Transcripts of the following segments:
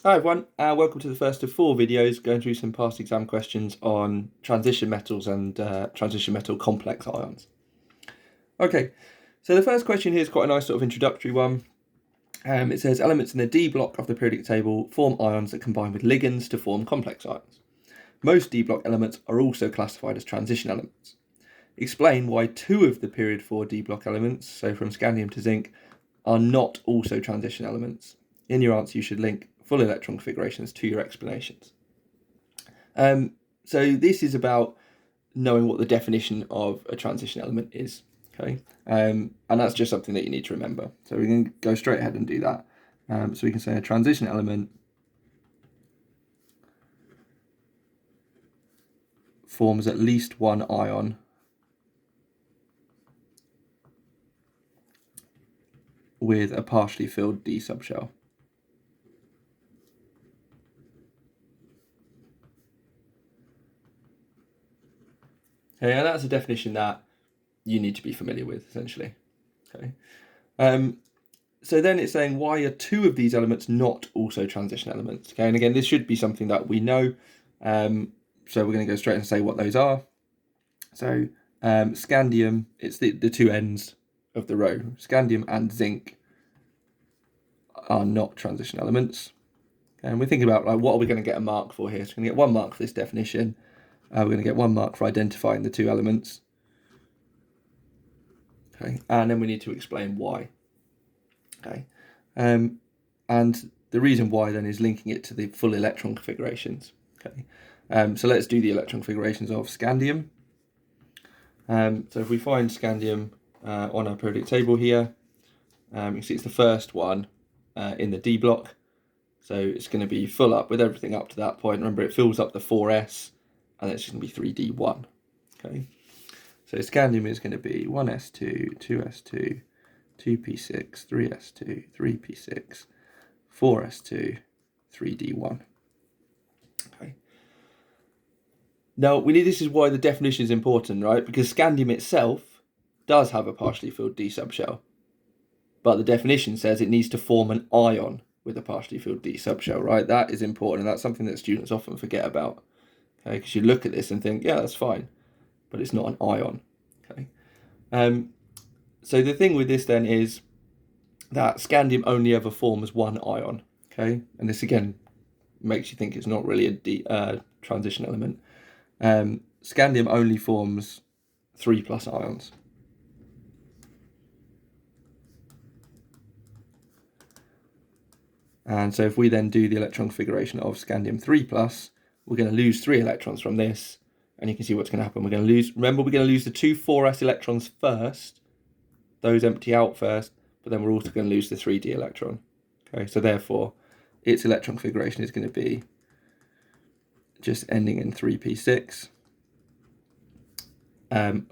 Hi everyone, welcome to the first of 4 videos going through some past exam questions on transition metals and transition metal complex ions. Okay, so the first question here is quite a nice sort of introductory one. It says elements in the D block of the periodic table form ions that combine with ligands to form complex ions. Most D block elements are also classified as transition elements. Explain why 2 of the period 4 D block elements, so from scandium to zinc, are not also transition elements. In your answer, you should link full electron configurations to your explanations. So this is about knowing what the definition of a transition element is. Okay, and that's just something that you need to remember. So we can go straight ahead and do that. So we can say a transition element forms at least one ion with a partially filled D subshell. Okay, and that's a definition that you need to be familiar with, essentially. Okay. So then it's saying, why are 2 of these elements not also transition elements? Okay, and again, this should be something that we know. So we're going to go straight and say what those are. So scandium, it's the 2 ends of the row. Scandium and zinc are not transition elements. And we're thinking about, like, what are we going to get a mark for here? So we're going to get 1 mark for this definition. We're going to get 1 mark for identifying the 2 elements. Okay, and then we need to explain why. Okay, and the reason why then is linking it to the full electron configurations. Okay, so let's do the electron configurations of scandium. So if we find scandium on our periodic table here, you can see it's the first one in the D block. So it's going to be full up with everything up to that point. Remember, it fills up the 4s, and it's just going to be 3d1. Okay, so scandium is going to be 1s2, 2s2, 2p6, 3s2, 3p6, 4s2, 3d1. Okay. Now, this is why the definition is important, right? Because scandium itself does have a partially filled D subshell, but the definition says it needs to form an ion with a partially filled D subshell, right? That is important, and that's something that students often forget about. Okay, because you look at this and think, yeah, that's fine, but it's not an ion. Okay. So the thing with this then is that scandium only ever forms 1 ion. Okay, and this again makes you think it's not really a transition element. Scandium only forms 3+ ions. And so if we then do the electron configuration of scandium 3+, we're going to lose 3 electrons from this, and you can see what's going to happen. We're going to lose, remember, we're going to lose the 2 4s electrons first, those empty out first, but then we're also going to lose the 3d electron. Okay, so therefore its electron configuration is going to be just ending in 3p6,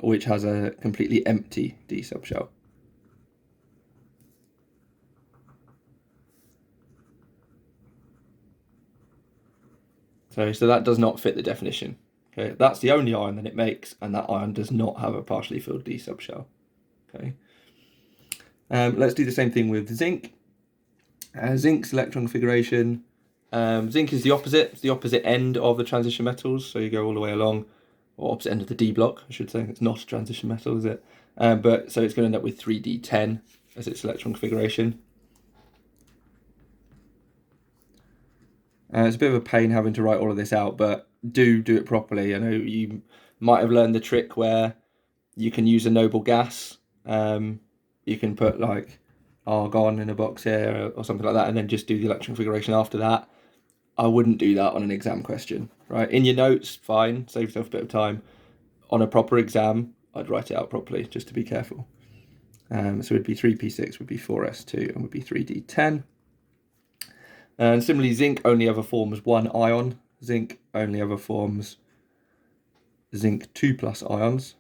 which has a completely empty D subshell. So that does not fit the definition. Okay, that's the only ion that it makes, and that ion does not have a partially filled D subshell. Okay, let's do the same thing with zinc. Zinc's electron configuration. Zinc is the opposite. It's the opposite end of the transition metals. So you go all the way along, or opposite end of the D block, I should say. It's not a transition metal, is it? But so it's going to end up with 3d10 as its electron configuration. It's a bit of a pain having to write all of this out, but do it properly. I know you might have learned the trick where you can use a noble gas. You can put like argon in a box here or something like that, and then just do the electron configuration after that. I wouldn't do that on an exam question, right? In your notes, fine, save yourself a bit of time. On a proper exam, I'd write it out properly just to be careful. So it would be 3p6, would be 4s2, and would be 3d10. And similarly, zinc only ever forms 1 ion. Zinc only ever forms zinc 2+ ions.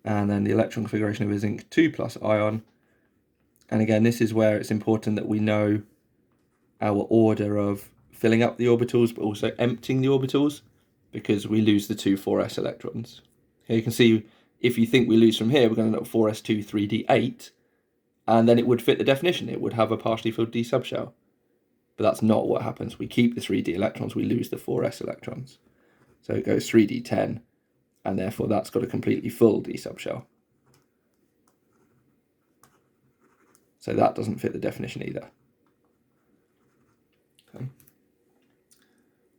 And then the electron configuration of a zinc 2+ ion. And again, this is where it's important that we know our order of filling up the orbitals, but also emptying the orbitals, because we lose the 2 4s electrons. Okay, you can see if you think we lose from here, we're going to end up 4s2, 3d8, and then it would fit the definition. It would have a partially filled D subshell. but that's not what happens. We keep the 3d electrons, we lose the 4s electrons. So it goes 3d10, and therefore that's got a completely full d subshell. So that doesn't fit the definition either. Okay.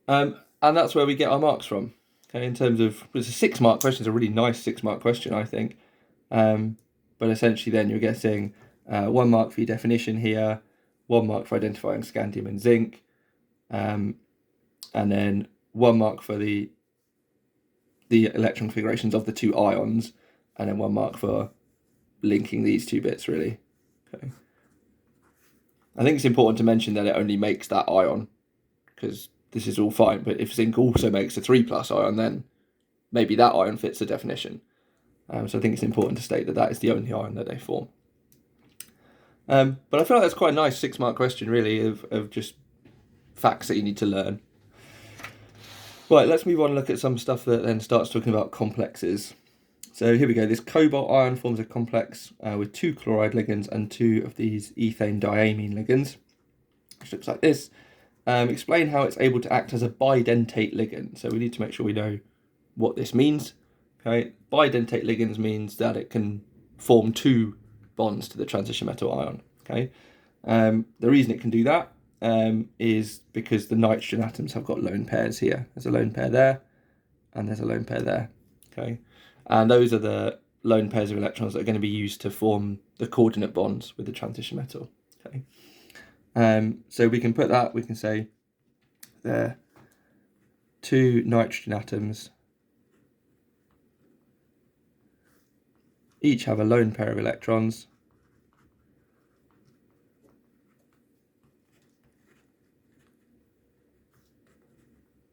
And that's where we get our marks from. Okay, in terms of, it's a 6-mark question. It's a really nice 6-mark question, I think. But essentially then you're getting 1 mark for your definition here, 1 mark for identifying scandium and zinc, and then 1 mark for the electron configurations of the 2 ions, and then 1 mark for linking these 2 bits, really. Okay. I think it's important to mention that it only makes that ion, because this is all fine, but if zinc also makes a 3+ ion, then maybe that ion fits the definition. So I think it's important to state that that is the only ion that they form. But I feel like that's quite a nice 6-mark question, really, of just facts that you need to learn. Right, let's move on and look at some stuff that then starts talking about complexes. So here we go. This cobalt ion forms a complex with 2 chloride ligands and 2 of these ethane diamine ligands, which looks like this. Explain how it's able to act as a bidentate ligand. So we need to make sure we know what this means. Okay, bidentate ligands means that it can form 2 bonds to the transition metal ion. Okay, the reason it can do that is because the nitrogen atoms have got lone pairs here. There's a lone pair there, and there's a lone pair there. Okay, and those are the lone pairs of electrons that are going to be used to form the coordinate bonds with the transition metal. Okay. So we can put that, we can say there 2 nitrogen atoms each have a lone pair of electrons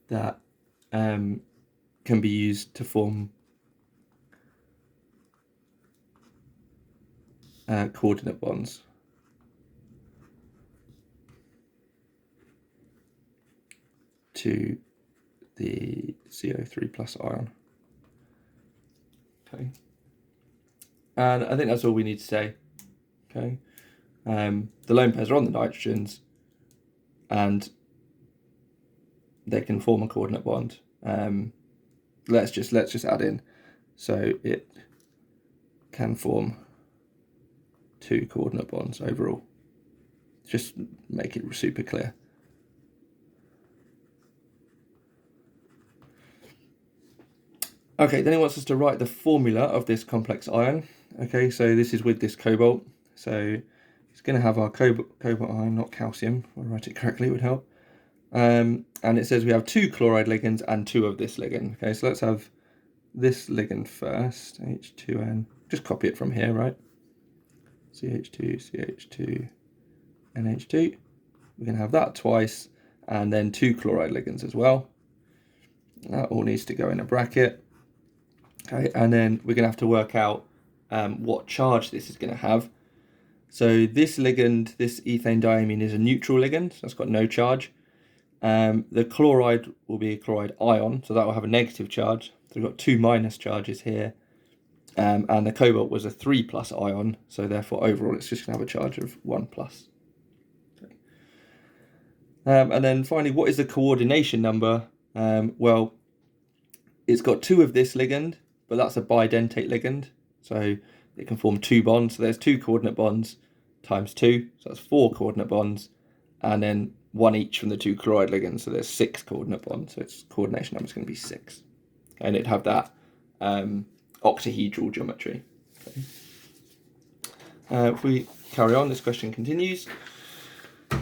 that can be used to form coordinate bonds. To the CO3+ ion. Okay. And I think that's all we need to say. Okay. The lone pairs are on the nitrogens, and they can form a coordinate bond. Let's just add in. So it can form 2 coordinate bonds overall. Just make it super clear. Okay, then it wants us to write the formula of this complex ion. Okay, so this is with this cobalt. So it's going to have our cobalt ion, not calcium. If I write it correctly, it would help. And it says we have 2 chloride ligands and 2 of this ligand. Okay, so let's have this ligand first, H2N. Just copy it from here, right? CH2, CH2, NH2. We're going to have that twice, and then 2 chloride ligands as well. That all needs to go in a bracket. Okay, and then we're going to have to work out what charge this is going to have. So this ligand, this ethane diamine, is a neutral ligand, so it's got no charge. The chloride will be a chloride ion, so that will have a negative charge. So we've got 2 minus charges here. And the cobalt was a 3+ ion, so therefore overall it's just going to have a charge of 1+. Okay. And then finally, what is the coordination number? Well, it's got 2 of this ligand, but that's a bidentate ligand, so it can form 2 bonds. So there's 2 coordinate bonds times 2, so that's 4 coordinate bonds, and then 1 each from the 2 chloride ligands, so there's 6 coordinate bonds. So its coordination number is going to be 6, and it'd have that octahedral geometry. Okay. If we carry on, this question continues.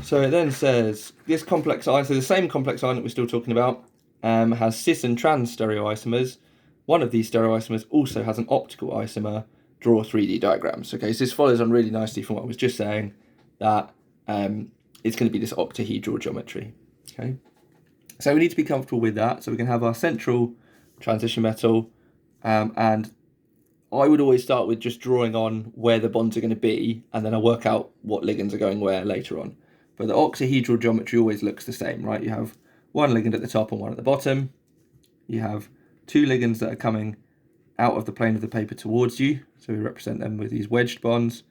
So it then says this complex ion, so the same complex ion that we're still talking about, has cis and trans stereoisomers. One of these stereoisomers also has an optical isomer. Draw 3D diagrams. Okay, so this follows on really nicely from what I was just saying, that it's going to be this octahedral geometry. Okay, so we need to be comfortable with that. So we can have our central transition metal, and I would always start with just drawing on where the bonds are going to be, and then I'll work out what ligands are going where later on. But the octahedral geometry always looks the same, right? You have 1 ligand at the top and 1 at the bottom. You have 2 ligands that are coming out of the plane of the paper towards you, so we represent them with these wedged bonds,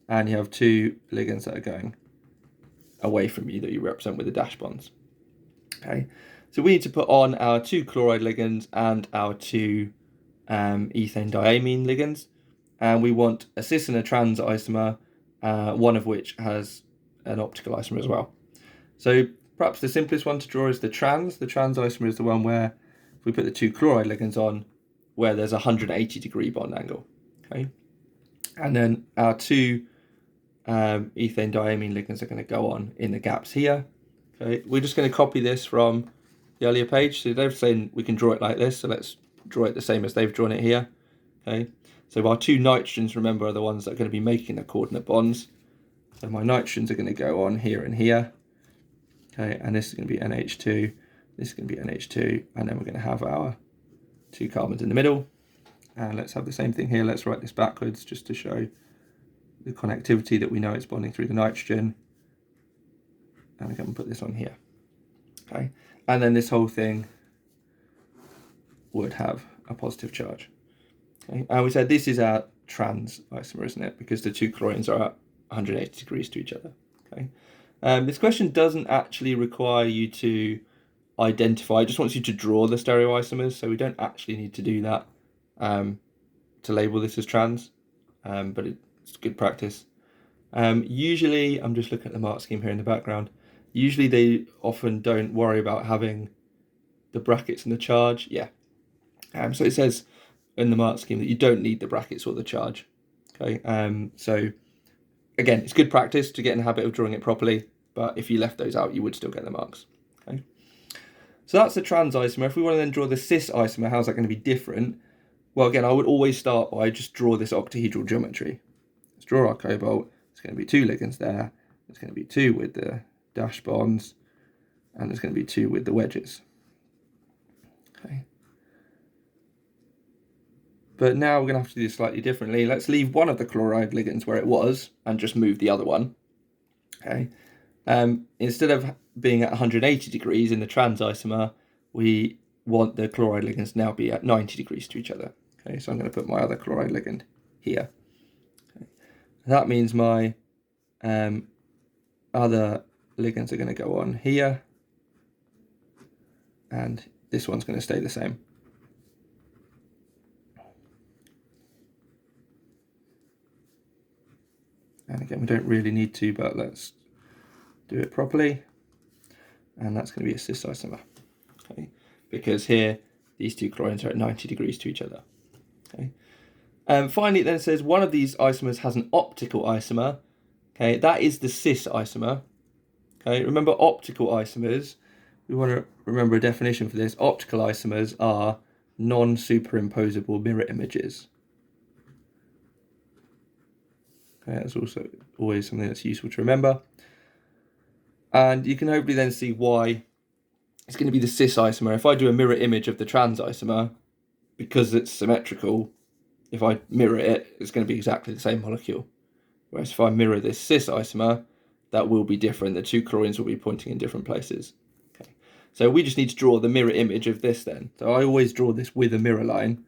and you have 2 ligands that are going away from you that you represent with the dash bonds. Okay, so we need to put on our 2 chloride ligands and our 2 ethane diamine ligands, and we want a cis and a trans isomer, one of which has an optical isomer as well. So perhaps the simplest one to draw is the trans. The trans isomer is the one where if we put the 2 chloride ligands on, where there's a 180-degree bond angle. Okay, and then our 2 ethane diamine ligands are going to go on in the gaps here. Okay, we're just going to copy this from the earlier page. So they're saying we can draw it like this, so let's draw it the same as they've drawn it here. Okay, so our 2 nitrogens, remember, are the ones that are going to be making the coordinate bonds. So my nitrogens are going to go on here and here. Okay, and this is going to be NH2, this is going to be NH2, and then we're going to have our 2 carbons in the middle. And let's have the same thing here. Let's write this backwards just to show the connectivity that we know it's bonding through the nitrogen. And we can put this on here. Okay, and then this whole thing would have a positive charge. Okay, and we said this is our trans isomer, isn't it? Because the 2 chlorines are at 180 degrees to each other. Okay, this question doesn't actually require you to identify, it just wants you to draw the stereoisomers, so we don't actually need to do that to label this as trans, but it's good practice. Usually, I'm just looking at the mark scheme here in the background, usually they often don't worry about having the brackets and the charge. Yeah, so it says in the mark scheme that you don't need the brackets or the charge. Okay, so again, it's good practice to get in the habit of drawing it properly, but if you left those out, you would still get the marks. Okay, so that's the trans isomer. If we want to then draw the cis isomer, how's that going to be different? Well, again, I would always start by just draw this octahedral geometry. Let's draw our cobalt. It's going to be 2 ligands there. There's going to be 2 with the dash bonds, and there's going to be 2 with the wedges. Okay. But now we're going to have to do this slightly differently. Let's leave one of the chloride ligands where it was and just move the other one. Okay. Instead of being at 180 degrees in the trans isomer, we want the chloride ligands now be at 90 degrees to each other. Okay, so I'm going to put my other chloride ligand here. Okay. That means my other ligands are going to go on here, and this one's going to stay the same. And again, we don't really need to, but let's do it properly. And that's going to be a cis isomer. Okay, because here these 2 chlorines are at 90 degrees to each other. Okay. Finally, it then says one of these isomers has an optical isomer. Okay, that is the cis isomer. Okay, remember optical isomers. We want to remember a definition for this. Optical isomers are non-superimposable mirror images. Okay, that's also always something that's useful to remember. And you can hopefully then see why it's going to be the cis isomer. If I do a mirror image of the trans isomer, because it's symmetrical, if I mirror it, it's going to be exactly the same molecule. Whereas if I mirror this cis isomer, that will be different. The 2 chlorines will be pointing in different places. Okay, so we just need to draw the mirror image of this then. So I always draw this with a mirror line,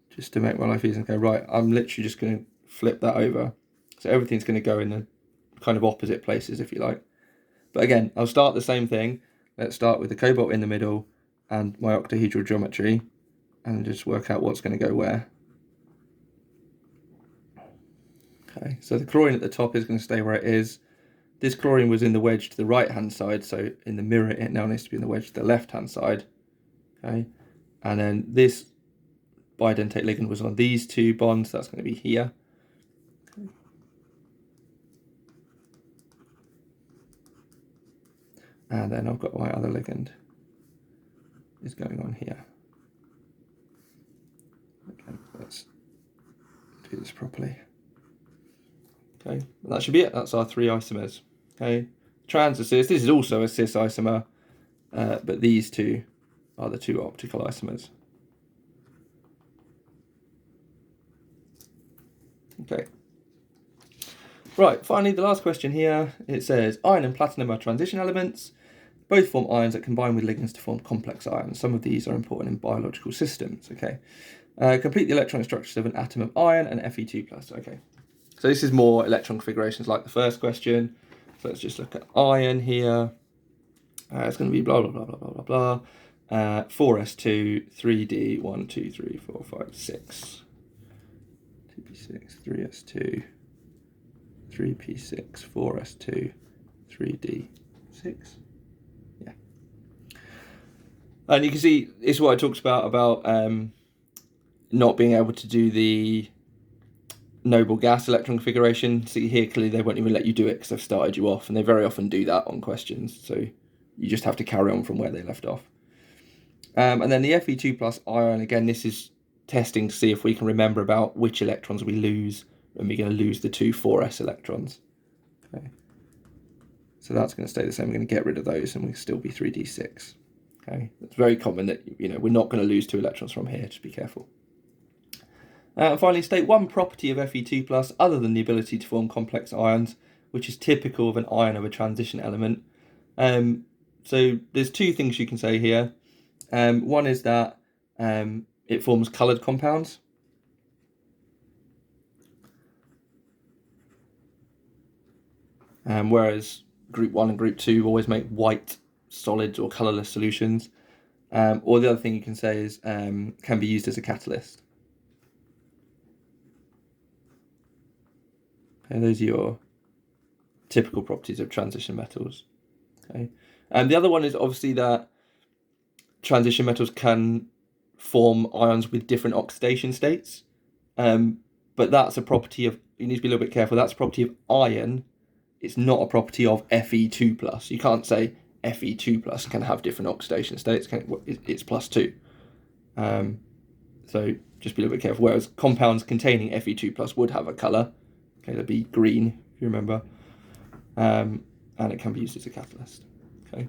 just to make my life easy and go, right, I'm literally just going to flip that over. So everything's going to go in the kind of opposite places, if you like. But again, I'll start the same thing. Let's start with the cobalt in the middle and my octahedral geometry, and just work out what's going to go where. Okay, so the chlorine at the top is going to stay where it is. This chlorine was in the wedge to the right hand side, so in the mirror it now needs to be in the wedge to the left hand side. Okay, and then this bidentate ligand was on these 2 bonds, that's going to be here. Okay. And then I've got my other ligand is going on here. Okay, let's do this properly. Okay, and that should be it. That's our 3 isomers. Okay, trans cis. This is also a cis isomer, but these 2 are the 2 optical isomers. Okay. Right, finally, the last question here. It says, iron and platinum are transition elements. Both form ions that combine with ligands to form complex ions. Some of these are important in biological systems. Okay. Complete the electronic structures of an atom of iron and Fe2+. Okay. So this is more electron configurations like the first question. So let's just look at iron here. It's going to be blah, blah, blah, blah, blah, blah, blah. 4s2, 3d, 1, 2, 3, 4, 5, 6. 2p6, 3s2, 3p6, 4s2, 3d6. Yeah. And you can see, it's what it talks about not being able to do the noble gas electron configuration. See here, clearly they won't even let you do it because they've started you off, and they very often do that on questions. So you just have to carry on from where they left off. And then the Fe2 plus ion, again, this is testing to see if we can remember about which electrons we lose when we're going to lose the two 4s electrons. Okay. So that's going to stay the same. We're going to get rid of those and we'll still be 3d6. Okay. It's very common that, we're not going to lose 2 electrons from here. Just be careful. And finally, state one property of Fe2 plus other than the ability to form complex ions, which is typical of an ion of a transition element. So there's 2 things you can say here. One is that it forms coloured compounds. Whereas group 1 and group 2 always make white solids or colourless solutions. Or the other thing you can say is can be used as a catalyst. Okay, those are your typical properties of transition metals. Okay. The other one is obviously that transition metals can form ions with different oxidation states. But that's a property of, you need to be a little bit careful, that's a property of iron. It's not a property of Fe2 plus. You can't say Fe2 plus can have different oxidation states. It's +2. So just be a little bit careful. Whereas compounds containing Fe2 plus would have a colour. Okay, they'd be green, if you remember. And it can be used as a catalyst. Okay.